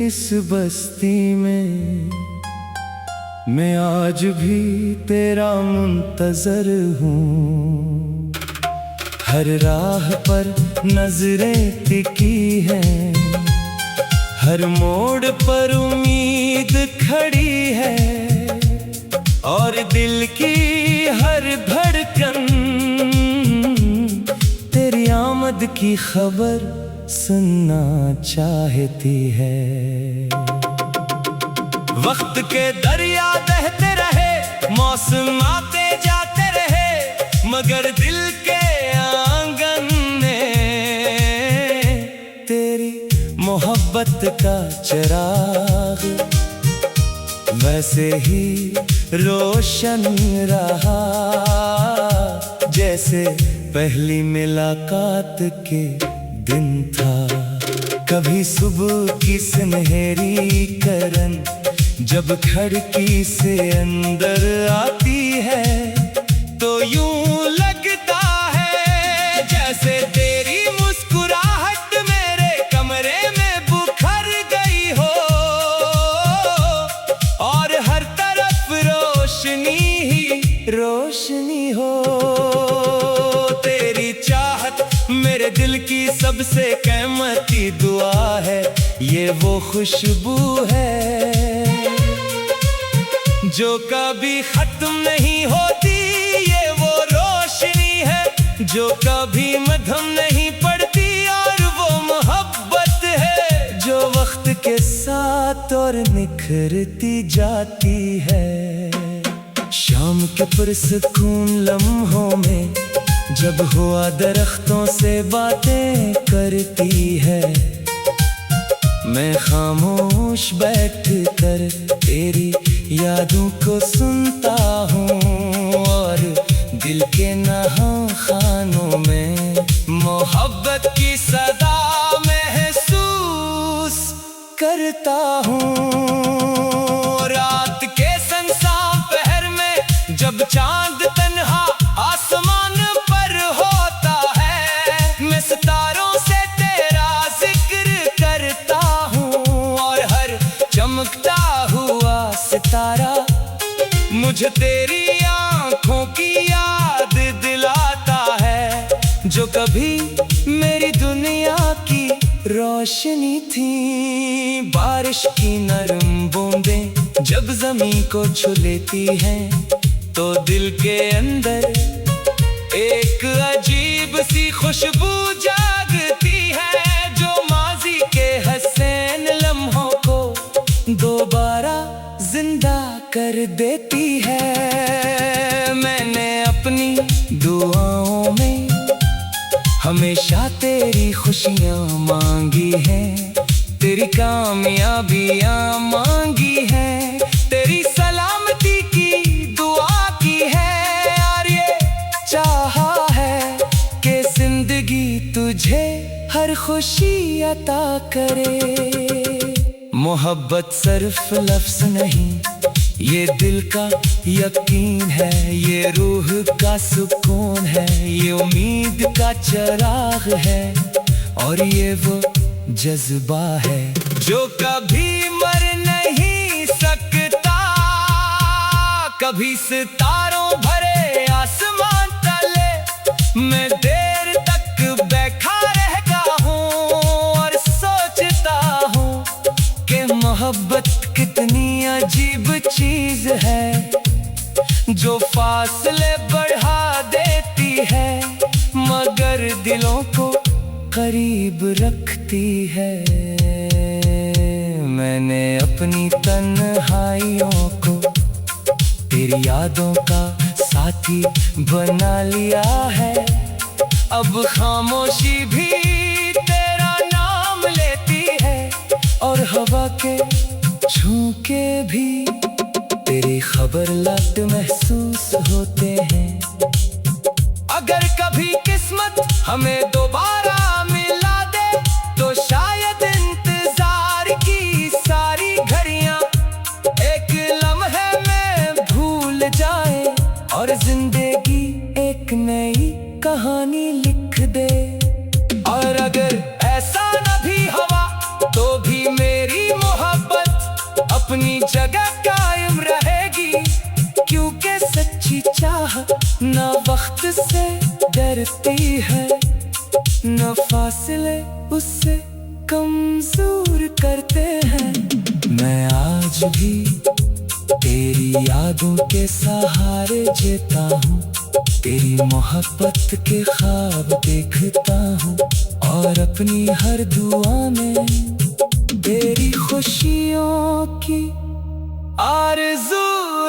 इस बस्ती में मैं आज भी तेरा मुंतजर हूँ। हर राह पर नजरें टिकी हैं, हर मोड़ पर उम्मीद खड़ी है, और दिल की हर धड़कन तेरी आमद की खबर सुनना चाहती है। वक्त के दरिया बहते रहे, मौसम आते जाते रहे, मगर दिल के आंगन में तेरी मोहब्बत का चिराग वैसे ही रोशन रहा, जैसे पहली मुलाकात के दिन था। कभी सुबह की सुनहरी किरण जब खिड़की से अंदर आती है, तो यूं लगता है जैसे तेरी मुस्कुराहट मेरे कमरे में बुखर गई हो, और हर तरफ रोशनी ही रोशनी हो। तेरी चाहत मेरे दिल की सबसे कीमती दुआ है, ये वो खुशबू है जो कभी खत्म नहीं होती, ये वो रोशनी है जो कभी मद्धम नहीं पड़ती, और वो मोहब्बत है जो वक्त के साथ और निखरती जाती है। शाम के पुरसकून लम्हों में जब हुआ दरख्तों से बातें करती है, मैं खामोश बैठ कर तेरी यादों को सुनता हूँ, और दिल के नहाखानों में मोहब्बत की सदा महसूस करता हूँ। रात के सुनसान पहर में जब चांद तन्हा आसमान पर होता है, मैं सितारों से तेरा जिक्र करता हूँ, और हर चमकता हुआ सितारा मुझे तेरी आंखों की याद दिलाता है, जो कभी मेरी दुनिया की रोशनी थी। बारिश की नरम बूंदें जब ज़मीन को छू लेती हैं, तो दिल के अंदर एक अजीब सी खुशबू जागती है, जो माजी के हसीन लम्हों को दोबारा जिंदा कर देती है। मैंने अपनी दुआओं में हमेशा तेरी खुशियाँ मांगी हैं, तेरी कामयाबियाँ मांगी हैं, तेरी सलामती की दुआ की है, और ये चाहा है कि जिंदगी तुझे हर खुशी अता करे। मोहब्बत सिर्फ लफ्ज़ नहीं, ये दिल का यकीन है, ये रूह का सुकून है, ये उम्मीद का चिराग है, और ये वो जज्बा है जो कभी मर नहीं सकता। कभी सितारों भरे आसमान तले मैं देर तक बैठा रहता हूँ, और सोचता हूँ कि मोहब्बत कितनी अजीब चीज है, जो फासले बढ़ा देती है मगर दिलों को करीब रखती है। मैंने अपनी तन्हाइयों को तेरी यादों का साथी बना लिया है, अब खामोशी भी तेरा नाम लेती है, और हवा के झोंके भी तेरी खबर लट महसूस होते हैं। अगर कभी किस्मत हमें दोबारा मिला दे, तो शायद इंतजार की सारी घड़ियां एक लम्हे में भूल जाए, और जिंदगी एक नई कहानी लिख दे। और अगर ऐसा न भी हुआ तो भी मेरी मोहब्बत अपनी जगह कायम रहेगी, क्योंकि सच्ची चाह ना वक्त से डरती है, ना फासले उससे कमजोर करते हैं। मैं आज भी तेरी यादों के सहारे जीता हूँ, तेरी मोहब्बत के ख्वाब देखता हूँ, और अपनी हर दुआ में तेरी खुशियों की आरज़ू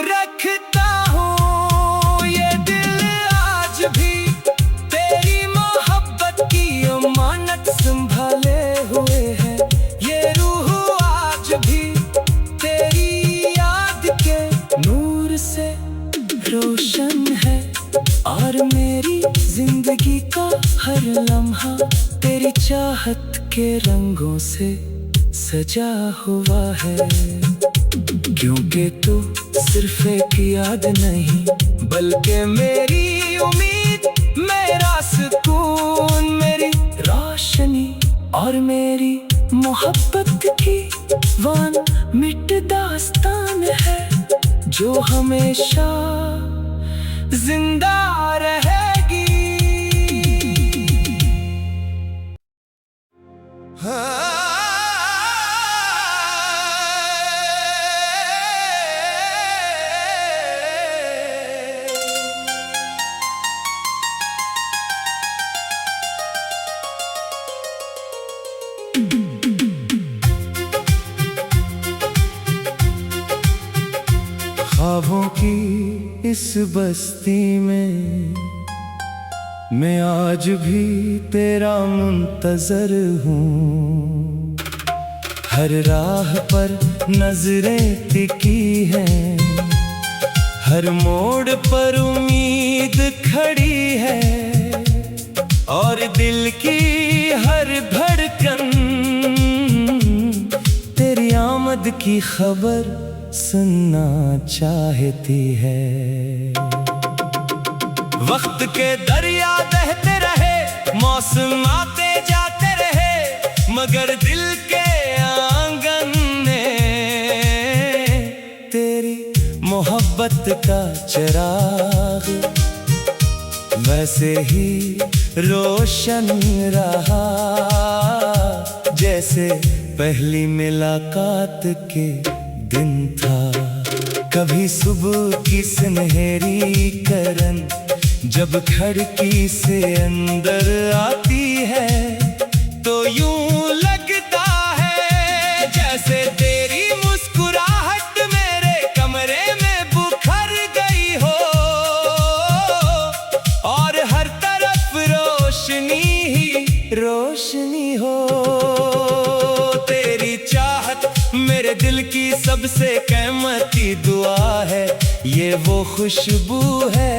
रखता हूँ। ये दिल आज भी तेरी मोहब्बत की अमानत संभाले हुए है, ये रूह आज भी तेरी याद के नूर से रोशन है, और मेरी जिंदगी का हर लम्हा तेरी चाहत के रंगों से सजा हुआ है। क्योंकि तू सिर्फ एक याद नहीं, बल्कि मेरी उम्मीद, मेरा सुकून, मेरी रोशनी और मेरी मोहब्बत की वान मिट दास्तान है, जो हमेशा जिंदा रहेगी। ख्वाबों की इस बस्ती में मैं आज भी तेरा मुंतजर हूँ। हर राह पर नजरें टिकी हैं, हर मोड़ पर उम्मीद खड़ी है, और दिल की हर धड़कन तेरी आमद की खबर सुनना चाहती है। वक्त के दरिया बहते रहे, मौसम आते जाते रहे, मगर दिल के आंगन में तेरी मोहब्बत का चिराग वैसे ही रोशन रहा, जैसे पहली मुलाकात के दिन था। कभी सुबह की सुनहरी किरण जब खिड़की से अंदर आती है, तो यूं लगता है जैसे तेरी मुस्कुराहट मेरे कमरे में बुखर गई हो, और हर तरफ रोशनी ही रोशनी हो। तेरी चाहत मेरे दिल की सबसे कीमती दुआ है, ये वो खुशबू है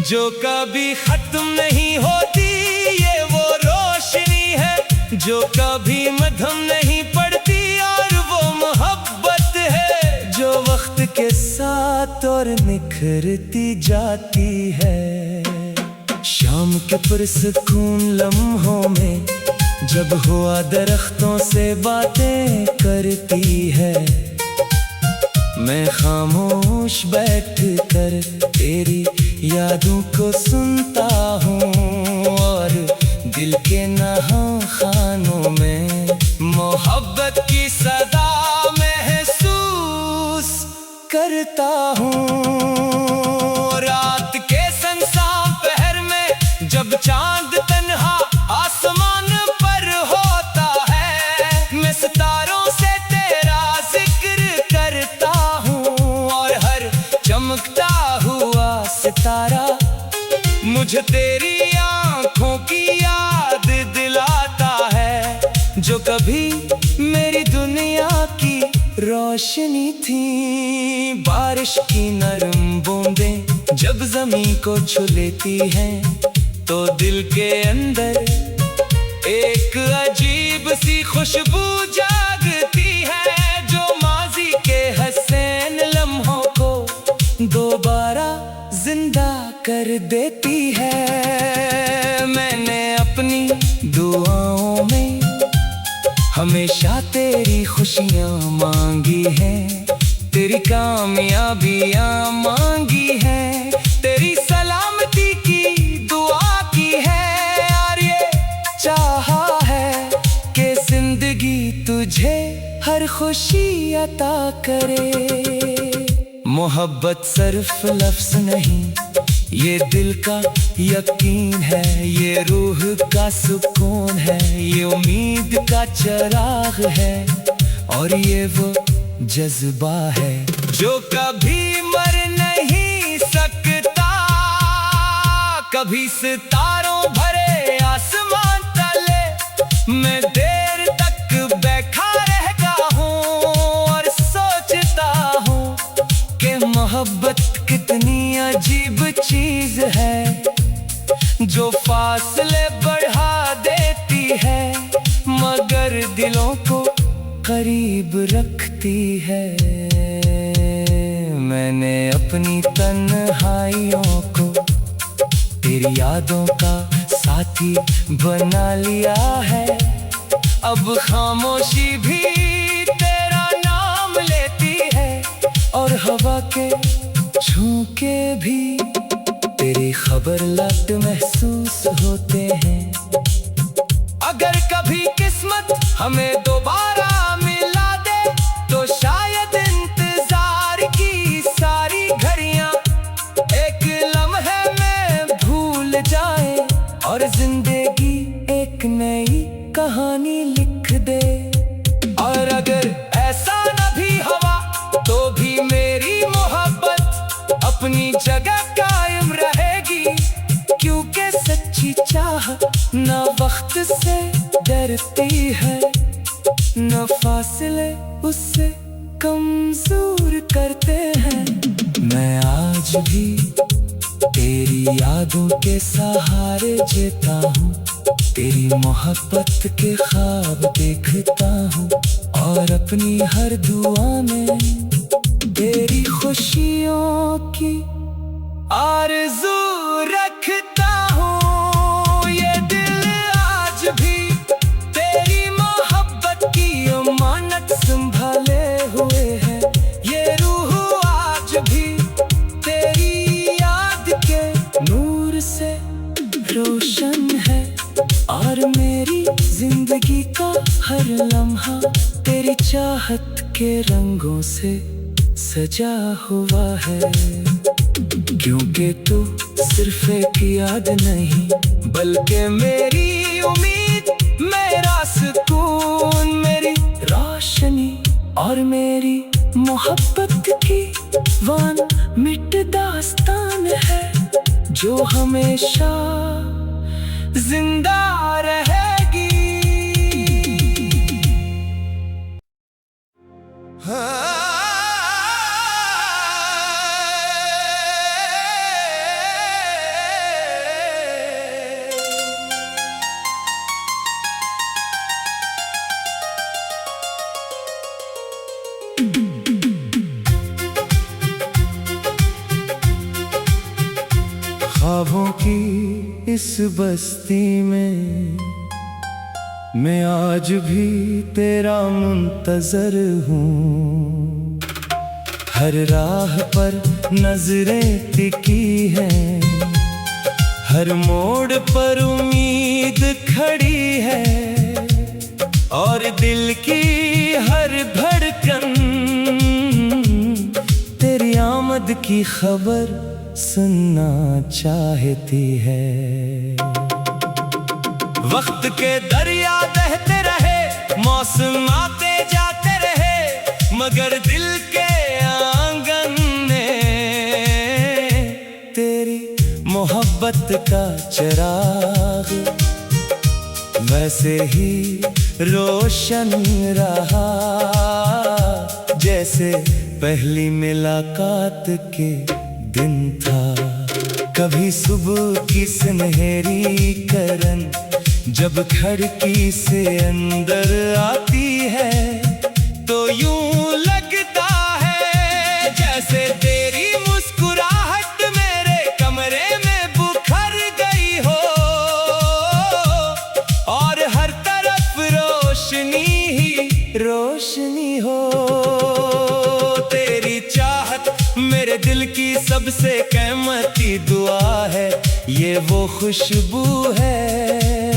जो कभी खत्म नहीं होती, ये वो रोशनी है जो कभी मद्धम नहीं पड़ती, और वो मोहब्बत है जो वक्त के साथ और निखरती जाती है। शाम के पुरसकून लम्हों में जब हुआ दरख्तों से बातें करती है, मैं खामोश बैठ कर तेरी यादों को सुनता हूँ, और दिल के नहां खानों में मोहब्बत की सदा महसूस करता हूँ। रात के सुनसान पहर में जब चांद तन्हा आसमान पर होता है, मैं सितारों से तेरा जिक्र करता हूँ, और हर चमकता हुआ सितारा मुझे तेरी आंखों की याद दिलाता है, जो कभी मेरी दुनिया की रोशनी थी। बारिश की नरम बूंदें जब जमीन को छू लेती हैं, तो दिल के अंदर एक अजीब सी खुशबू जागती है, जो माजी के हसीन लम्हों को दोबारा जिंदा कर देती है। मैंने अपनी दुआओं में हमेशा तेरी खुशियाँ मांगी हैं, तेरी कामयाबियाँ मांगी हैं, तेरी सलामती की दुआ की है। और ये चाहा है कि जिंदगी तुझे हर खुशी अता करे। मोहब्बत सिर्फ लफ्ज़ नहीं, ये दिल का यकीन है, ये रूह का सुकून है, ये उम्मीद का चिराग है, और ये वो जज्बा है जो कभी मर नहीं सकता। कभी सितारों भरे आसमान तले मैं देर तक बैठा रहता हूँ और सोचता हूँ कि मोहब्बत कितनी अजीब चीज है, जो फासले बढ़ा देती है मगर दिलों को करीब रखती है। मैंने अपनी तन्हाइयों को तेरी यादों का साथी बना लिया है। अब खामोशी भी तेरा नाम लेती है, और हवा के झोंके भी तेरी खबर लट महसूस होते हैं। अगर कभी किस्मत हमें दोबारा मिला दे तो शायद इंतजार की सारी घड़ियां एक लम्हे में भूल जाए, और जिंदगी एक नई कहानी लिख दे। और अगर ऐसा न भी हुआ तो भी मेरी मोहब्बत अपनी जगह कायम रहेगी, क्योंकि सच्ची चाह न वक्त से डरती है, न फासले उससे कमजोर करते हैं। मैं आज भी तेरी यादों के सहारे जीता हूँ, तेरी मोहब्बत के ख्वाब देखता हूँ, और अपनी हर दुआ में तेरी खुशियों की आरज़ू रखता हूँ। ये दिल आज भी तेरी मोहब्बत की अमानत संभाले हुए है, ये रूह आज भी तेरी याद के नूर से रोशन है, और मेरी जिंदगी का हर लम्हा तेरी चाहत के रंगों से सजा हुआ है। क्योंकि तू सिर्फ एक याद नहीं, बल्कि मेरी उम्मीद, मेरा सुकून, मेरी रोशनी, और मेरी मोहब्बत की वान मिट दास्तान है, जो हमेशा जिंदा रहेगी। ख्वाबों की इस बस्ती में मैं आज भी तेरा मुंतजर हूँ। हर राह पर नजरें टिकी हैं, हर मोड़ पर उम्मीद खड़ी है, और दिल की हर धड़कन तेरी आमद की खबर सुनना चाहती है। वक्त के दरिया बहते रहे, मौसम आते जाते रहे, मगर दिल के आंगन में तेरी मोहब्बत का चिराग वैसे ही रोशन रहा, जैसे पहली मुलाकात के दिन था। कभी सुबह की सुनहरी किरण जब खिड़की से अंदर आती है, तो यूं लगता है जैसे तेरी मुस्कुराहट मेरे कमरे में बुखर गई हो, और हर तरफ रोशनी सबसे कीमती दुआ है, ये वो खुशबू है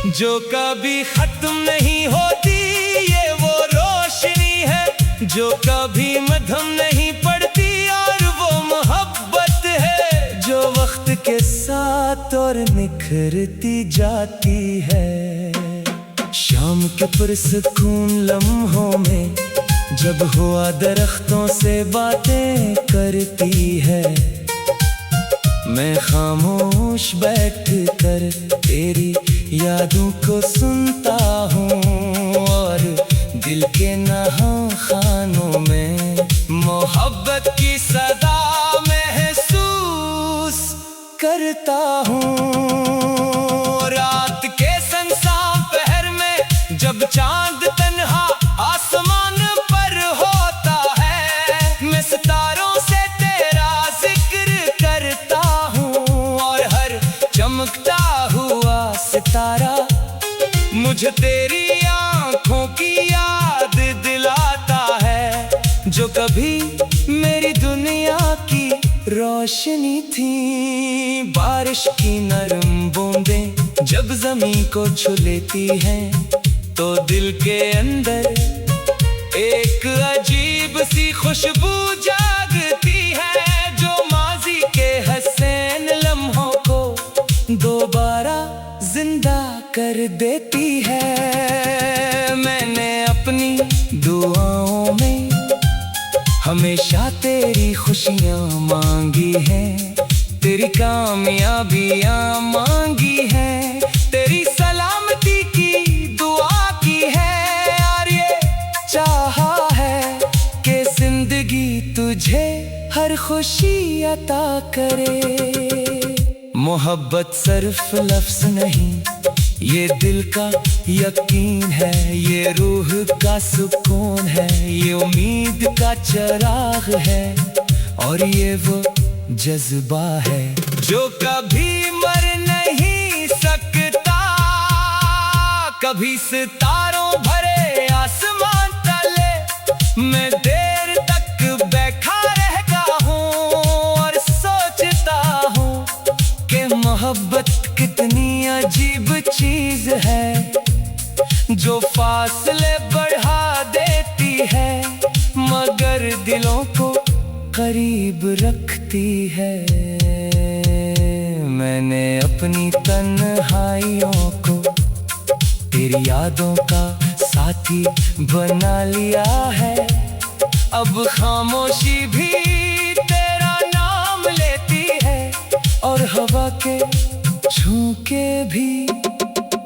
जो कभी खत्म नहीं होती। ये वो रोशनी है जो कभी मद्धम नहीं पड़ती, और वो मोहब्बत है जो वक्त के साथ और निखरती जाती है। शाम के पुरसकून लम्हों में जब हुआ दरख्तों से बातें करती है, मैं खामोश बैठ कर तेरी यादों को सुनता हूँ, और दिल के नहां खानों में मोहब्बत की सदा महसूस करता हूँ। रात के सुनसान पहर में जब चांद तन्हा आसमान पर होता है, मैं सितारों से तेरा जिक्र करता हूँ, और हर चमकता हुआ सितारा मुझे तेरी आंखों की याद दिलाता है, जो कभी मेरी दुनिया की रोशनी थी। बारिश की नरम बूंदें जब ज़मीं को छू लेती हैं, तो दिल के अंदर एक अजीब सी खुशबू जागती है, जो माजी के हसीन लम्हों को दोबारा जिंदा कर देती है। मैंने अपनी दुआओं में हमेशा तेरी खुशियाँ मांगी हैं, तेरी कामयाबियाँ मांगी हैं, तेरी सलामती की दुआ की है, और ये चाहा है कि जिंदगी तुझे हर खुशी अता करे। मोहब्बत सिर्फ लफ्ज़ नहीं, ये दिल का यकीन है, ये रूह का सुकून है, ये उम्मीद का चिराग है, और ये वो जज्बा है जो कभी मर नहीं सकता। कभी सितारों भरे आसमान तले मैं देर तक बैठा रहता हूँ, और सोचता हूँ कि मोहब्बत कितनी अजीब चीज है, जो फासले बढ़ा देती है मगर दिलों को करीब रखती है। मैंने अपनी तन्हाइयों को तेरी यादों का साथी बना लिया है, अब खामोशी भी तेरा नाम लेती है, और हवा के झोंके भी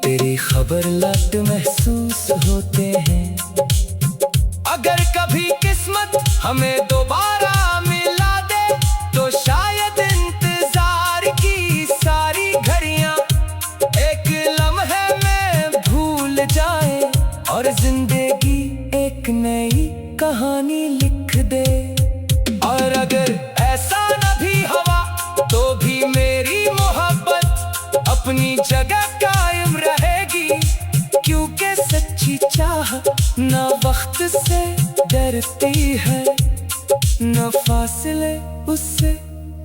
तेरी खबर लट महसूस होते हैं। अगर कभी किस्मत हमें दोबारा मिला दे, तो शायद इंतजार की सारी घड़ियां एक लम्हे में भूल जाए, और जिंदगी एक नई कहानी लिख दे। और अगर ऐसा न भी हुआ तो भी मेरी मोहब्बत अपनी जगह कायम रहेगी, क्योंकि सच्ची चाह न वक्त से डरती है, न फासले उससे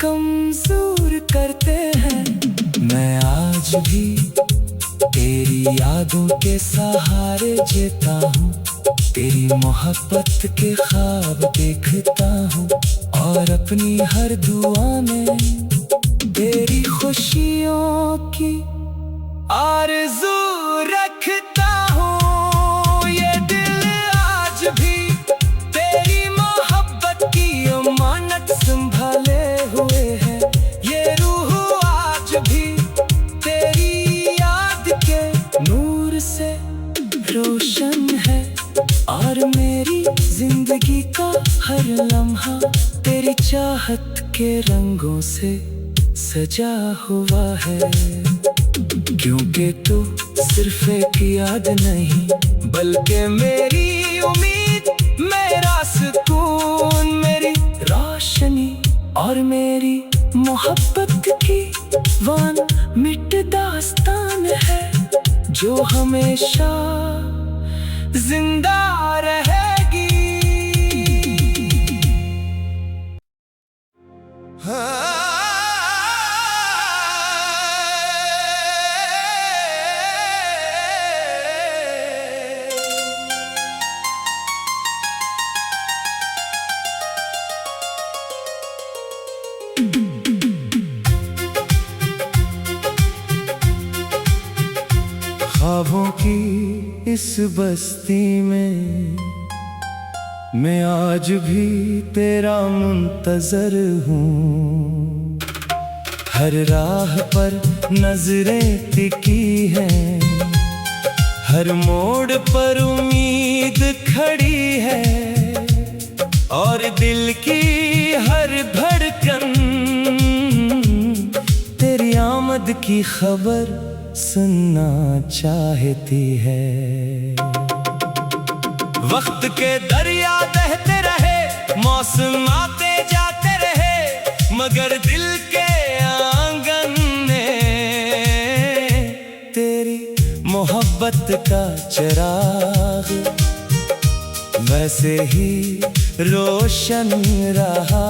कमजोर करते हैं। मैं आज भी तेरी यादों के सहारे जीता हूँ, तेरी मोहब्बत के ख्वाब देखता हूँ, और अपनी हर दुआ में तेरी खुशियों की आरज़ू रखता हूँ। ये दिल आज भी तेरी मोहब्बत की अमानत संभाले हुए है, ये रूह आज भी तेरी याद के नूर से रोशन है, और मेरी जिंदगी का हर लम्हा तेरी चाहत के रंगों से सजा हुआ है। क्योंकि तू सिर्फ एक याद नहीं, बल्कि मेरी उम्मीद, मेरा सुकून, मेरी रोशनी, और मेरी मोहब्बत की वान मिट दास्तान है, जो हमेशा जिंदा रहे। की इस बस्ती में मैं आज भी तेरा मुंतजर हूँ। हर राह पर नजरें टिकी हैं, हर मोड़ पर उम्मीद खड़ी है, और दिल की हर धड़कन तेरी आमद की खबर सुनना चाहती है। वक्त के दरिया बहते रहे, मौसम आते जाते रहे, मगर दिल के आंगन में तेरी मोहब्बत का चिराग वैसे ही रोशन रहा।